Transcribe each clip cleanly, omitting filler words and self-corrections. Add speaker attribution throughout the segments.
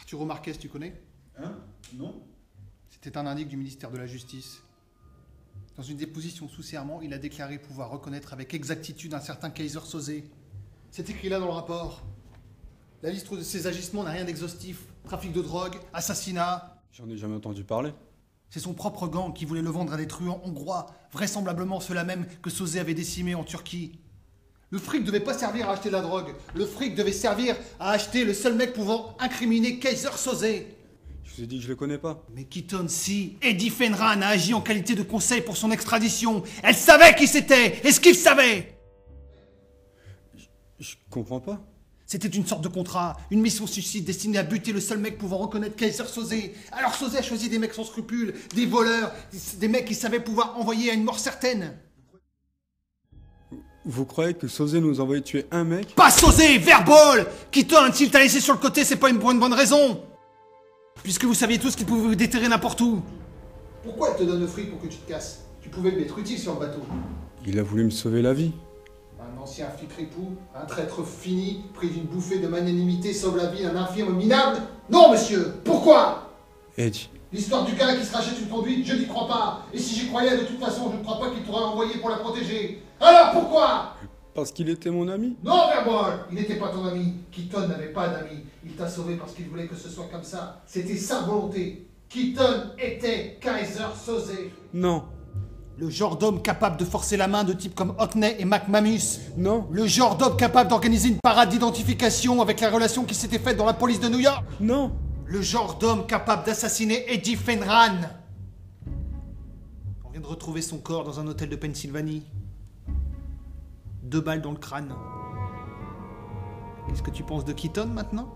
Speaker 1: Arturo Marquez, tu connais?
Speaker 2: Hein? Non?
Speaker 1: C'était un indique du ministère de la Justice. Dans une déposition sous serment, il a déclaré pouvoir reconnaître avec exactitude un certain Kaiser Soze. C'est écrit là dans le rapport. La liste de ses agissements n'a rien d'exhaustif. Trafic de drogue, assassinat.
Speaker 2: J'en ai jamais entendu parler.
Speaker 1: C'est son propre gang qui voulait le vendre à des truands hongrois, vraisemblablement ceux-là même que Soze avait décimés en Turquie. Le fric devait pas servir à acheter de la drogue. Le fric devait servir à acheter le seul mec pouvant incriminer Kaiser Soze.
Speaker 2: Je vous ai dit que je le connais pas.
Speaker 1: Mais Keaton, si. Eddie Fenran a agi en qualité de conseil pour son extradition. Elle savait qui c'était. Est-ce qu'il savait?
Speaker 2: Je comprends pas.
Speaker 1: C'était une sorte de contrat, une mission suicide destinée à buter le seul mec pouvant reconnaître Kaiser Soze. Alors Soze a choisi des mecs sans scrupules, des voleurs, des mecs qui savaient pouvoir envoyer à une mort certaine.
Speaker 2: Vous croyez que Soze nous envoyait tuer un mec?
Speaker 1: Pas Soze, Verbal! Keaton, s'il t'a laissé sur le côté, c'est pas pour une bonne raison. Puisque vous saviez tous qu'il pouvait vous déterrer n'importe où. Pourquoi elle te donne le fric pour que tu te casses? Tu pouvais lui être utile sur le bateau.
Speaker 2: Il a voulu me sauver la vie.
Speaker 1: Un ancien flic ripou, un traître fini, pris d'une bouffée de magnanimité, sauve la vie d'un infirme minable? Non, monsieur! Pourquoi?
Speaker 2: Eddie.
Speaker 1: L'histoire du gars qui se rachète une conduite, je n'y crois pas. Et si j'y croyais, de toute façon, je ne crois pas qu'il t'aurait envoyé pour la protéger. Alors pourquoi?
Speaker 2: Parce qu'il était mon ami.
Speaker 1: Non, Verbal! Il n'était pas ton ami. Keaton n'avait pas d'amis. Il t'a sauvé parce qu'il voulait que ce soit comme ça. C'était sa volonté. Keaton était Kaiser Soze.
Speaker 2: Non.
Speaker 1: Le genre d'homme capable de forcer la main de types comme Hockney et McManus.
Speaker 2: Non.
Speaker 1: Le genre d'homme capable d'organiser une parade d'identification avec la relation qui s'était faite dans la police de New York.
Speaker 2: Non.
Speaker 1: Le genre d'homme capable d'assassiner Eddie Fenran. On vient de retrouver son corps dans un hôtel de Pennsylvanie. 2 balles dans le crâne. Qu'est-ce que tu penses de Keaton maintenant?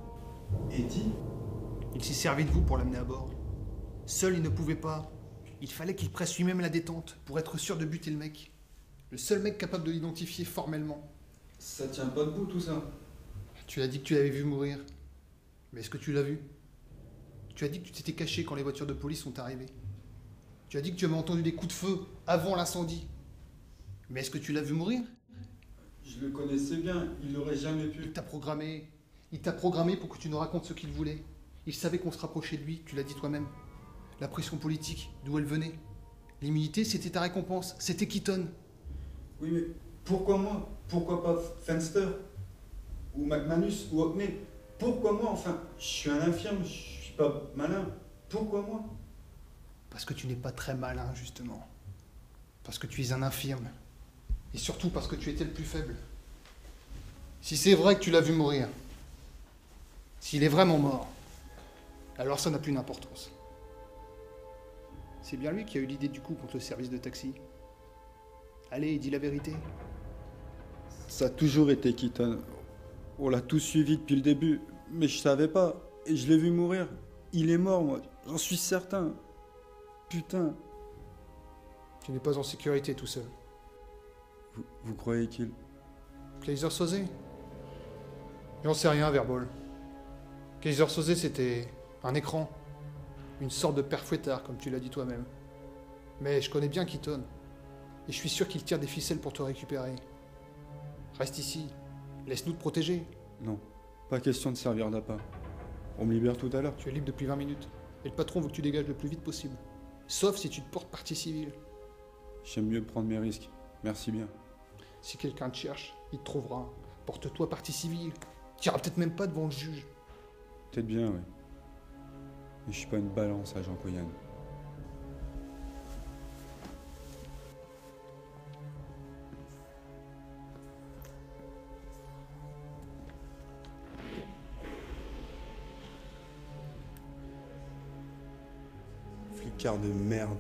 Speaker 2: Eddie?
Speaker 1: Il s'est servi de vous pour l'amener à bord. Seul, il ne pouvait pas. Il fallait qu'il presse lui-même la détente pour être sûr de buter le mec. Le seul mec capable de l'identifier formellement.
Speaker 2: Ça tient pas debout tout ça.
Speaker 1: Tu as dit que tu l'avais vu mourir. Mais est-ce que tu l'as vu? Tu as dit que tu t'étais caché quand les voitures de police sont arrivées. Tu as dit que tu avais entendu des coups de feu avant l'incendie. Mais est-ce que tu l'as vu mourir?
Speaker 2: Je le connaissais bien, il aurait jamais pu.
Speaker 1: Il t'a programmé. Il t'a programmé pour que tu nous racontes ce qu'il voulait. Il savait qu'on se rapprochait de lui, tu l'as dit toi-même. La pression politique, d'où elle venait. L'immunité, c'était ta récompense. C'était Keaton.
Speaker 2: Oui, mais pourquoi moi? Pourquoi pas Fenster? Ou McManus? Ou Hockney? Pourquoi moi? Enfin, je suis un infirme, je suis pas malin. Pourquoi moi?
Speaker 1: Parce que tu n'es pas très malin, justement. Parce que tu es un infirme. Et surtout parce que tu étais le plus faible. Si c'est vrai que tu l'as vu mourir, s'il est vraiment mort, alors ça n'a plus d'importance. C'est bien lui qui a eu l'idée du coup contre le service de taxi. Allez, dis la vérité.
Speaker 2: Ça a toujours été Keaton. On l'a tous suivi depuis le début, mais je savais pas. Et je l'ai vu mourir. Il est mort, moi. J'en suis certain. Putain.
Speaker 1: Tu n'es pas en sécurité tout seul.
Speaker 2: Vous croyez qu'il...
Speaker 1: Kaiser Soze? J'en sais rien, Verbal. Kaiser Soze, c'était un écran. Une sorte de père fouettard, comme tu l'as dit toi-même. Mais je connais bien Keaton. Et je suis sûr qu'il tire des ficelles pour te récupérer. Reste ici. Laisse-nous te protéger.
Speaker 2: Non, pas question de servir d'appât. On me libère tout à l'heure.
Speaker 1: Tu es libre depuis 20 minutes. Et le patron veut que tu dégages le plus vite possible. Sauf si tu te portes partie civile.
Speaker 2: J'aime mieux prendre mes risques. Merci bien.
Speaker 1: Si quelqu'un te cherche, il te trouvera. Porte-toi partie civile. Tu iras peut-être même pas devant le juge.
Speaker 2: Peut-être bien, oui. Mais je suis pas une balance à Jean Coyan. Flicard de merde.